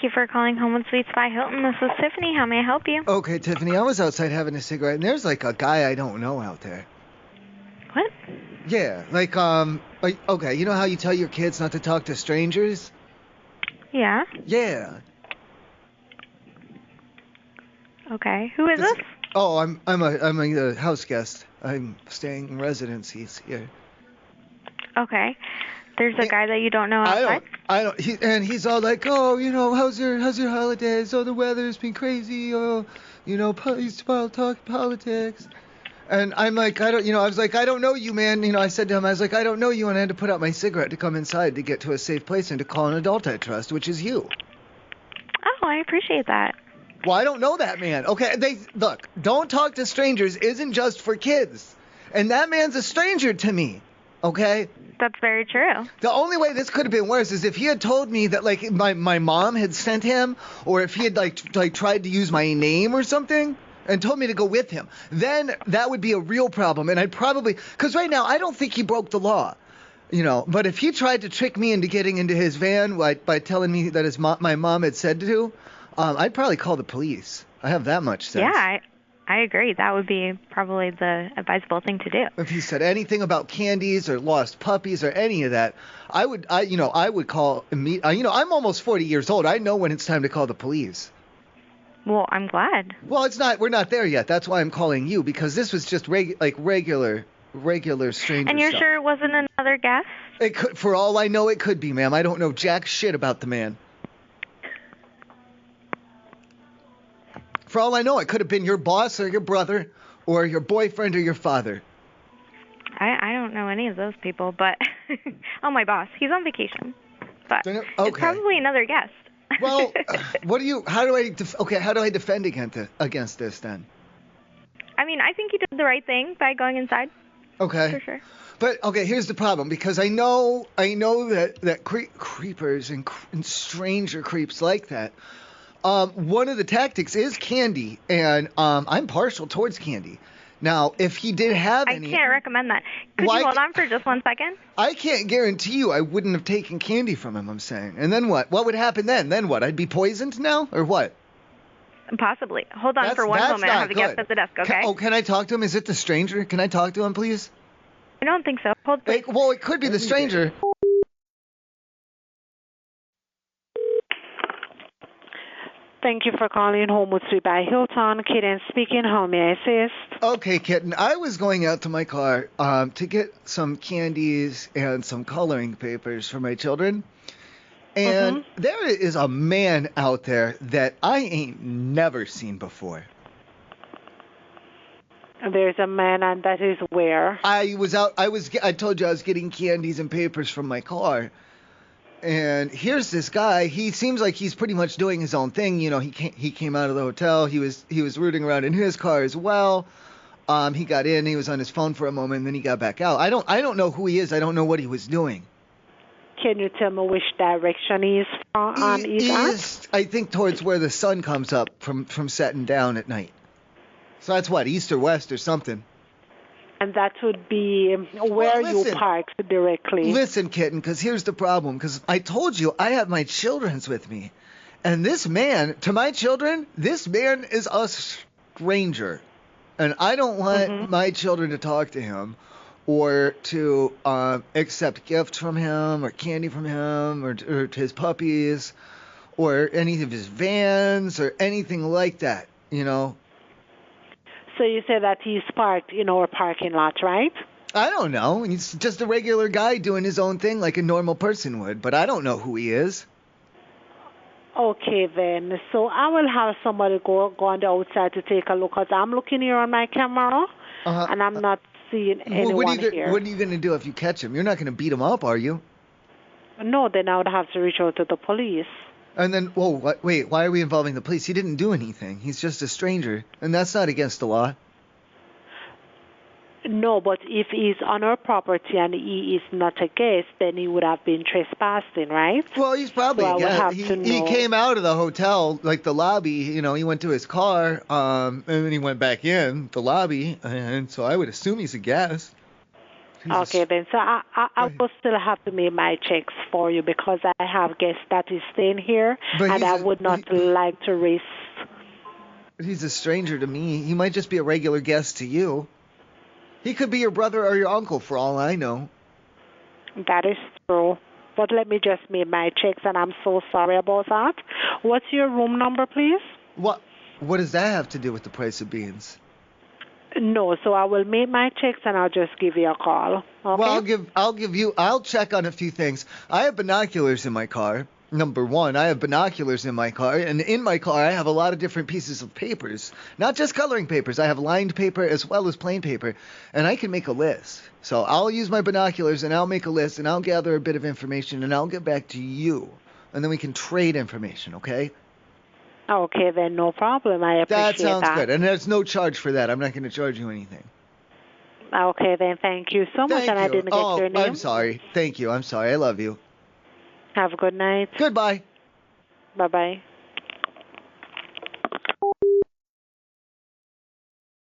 Thank you for calling Homewood Suites by Hilton. This is Tiffany. How may I help you? Okay, Tiffany, I was outside having a cigarette, and there's like a guy I don't know out there. What? Yeah, okay, you know how you tell your kids not to talk to strangers? Yeah. Yeah. Okay. Who is this? Oh, I'm a house guest. I'm staying in residencies here. Okay. There's a guy that you don't know outside? He's all like, oh, how's your holidays? Oh, the weather's been crazy. Oh, he's talking politics. And I'm like, I was like, I don't know you, man. I said to him, I was like, I don't know you, and I had to put out my cigarette to come inside to get to a safe place and to call an adult I trust, which is you. Oh, I appreciate that. Well, I don't know that man. Okay, look, don't talk to strangers isn't just for kids. And that man's a stranger to me. Okay? That's very true. The only way this could have been worse is if he had told me that, like, my mom had sent him, or if he had, like tried to use my name or something and told me to go with him. Then that would be a real problem. And I'd probably... Because right now, I don't think he broke the law. But if he tried to trick me into getting into his van by telling me that my mom had said to, I'd probably call the police. I have that much sense. Yeah, I agree. That would be probably the advisable thing to do. If he said anything about candies or lost puppies or any of that, I would call I'm almost 40 years old. I know when it's time to call the police. Well, I'm glad. Well, we're not there yet. That's why I'm calling you, because this was just regular stranger And you're stuff. sure it wasn't another guest? It could, for all I know, it could be, ma'am. I don't know jack shit about the man. For all I know, it could have been your boss or your brother or your boyfriend or your father. I don't know any of those people, but oh, my boss, he's on vacation. But Okay. It's probably another guest. Well, how do I defend against this then? I mean, I think you did the right thing by going inside. Okay. For sure. But okay, here's the problem, because I know that creepers and stranger creeps like that. One of the tactics is candy, and I'm partial towards candy. Now, if he did have any... I can't recommend that. Could you hold on for just 1 second? I can't guarantee you I wouldn't have taken candy from him, I'm saying. And then what? What would happen then? Then what? I'd be poisoned now? Or what? Possibly. Hold on for one moment. I have a guest at the desk, okay? Can I talk to him? Is it the stranger? Can I talk to him, please? I don't think so. Hold, please. Well, it could be the stranger. Thank you for calling Homewood Suites by Hilton. Kitten speaking. How may I assist? Okay, Kitten. I was going out to my car to get some candies and some coloring papers for my children. And there is a man out there that I ain't never seen before. There's a man, and that is where? I told you I was getting candies and papers from my car. And here's this guy. He seems like he's pretty much doing his own thing. He came out of the hotel. He was rooting around in his car as well. He got in. He was on his phone for a moment, and then he got back out. I don't know who he is. I don't know what he was doing. Can you tell me which direction he's from? East, I think towards where the sun comes up from setting down at night. So that's what, east or west or something. And that would be where you parked directly. Listen, Kitten, because here's the problem. Because I told you I have my children's with me. And this man, to my children, this man is a stranger. And I don't want my children to talk to him or to accept gifts from him or candy from him or his puppies or any of his vans or anything like that, So you say that he's parked in our parking lot, right? I don't know. He's just a regular guy doing his own thing like a normal person would, but I don't know who he is. Okay, then. So I will have somebody go on the outside to take a look. Because I'm looking here on my camera, and I'm not seeing anyone here. What are you going to do if you catch him? You're not going to beat him up, are you? No, then I would have to reach out to the police. And then, wait, why are we involving the police? He didn't do anything. He's just a stranger, and that's not against the law. No, but if he's on our property and he is not a guest, then he would have been trespassing, right? Well, he's probably a guest. He came out of the hotel, like the lobby, he went to his car, and then he went back in the lobby, and so I would assume he's a guest. Okay, then. So I will still have to make my checks for you because I have guests that is staying here, and I would not like to risk. He's a stranger to me. He might just be a regular guest to you. He could be your brother or your uncle for all I know. That is true. But let me just make my checks, and I'm so sorry about that. What's your room number, please? What does that have to do with the price of beans? No, so I will make my checks and I'll just give you a call. Okay? Well, I'll check on a few things. I have binoculars in my car. Number one, I have binoculars in my car, and in my car I have a lot of different pieces of papers. Not just coloring papers. I have lined paper as well as plain paper, and I can make a list. So I'll use my binoculars and I'll make a list and I'll gather a bit of information and I'll get back to you, and then we can trade information, okay? Okay, then no problem. I appreciate that. That sounds good. And there's no charge for that. I'm not going to charge you anything. Okay, then thank you so much. And I didn't get your name. I'm sorry. Thank you. I'm sorry. I love you. Have a good night. Goodbye. Bye-bye.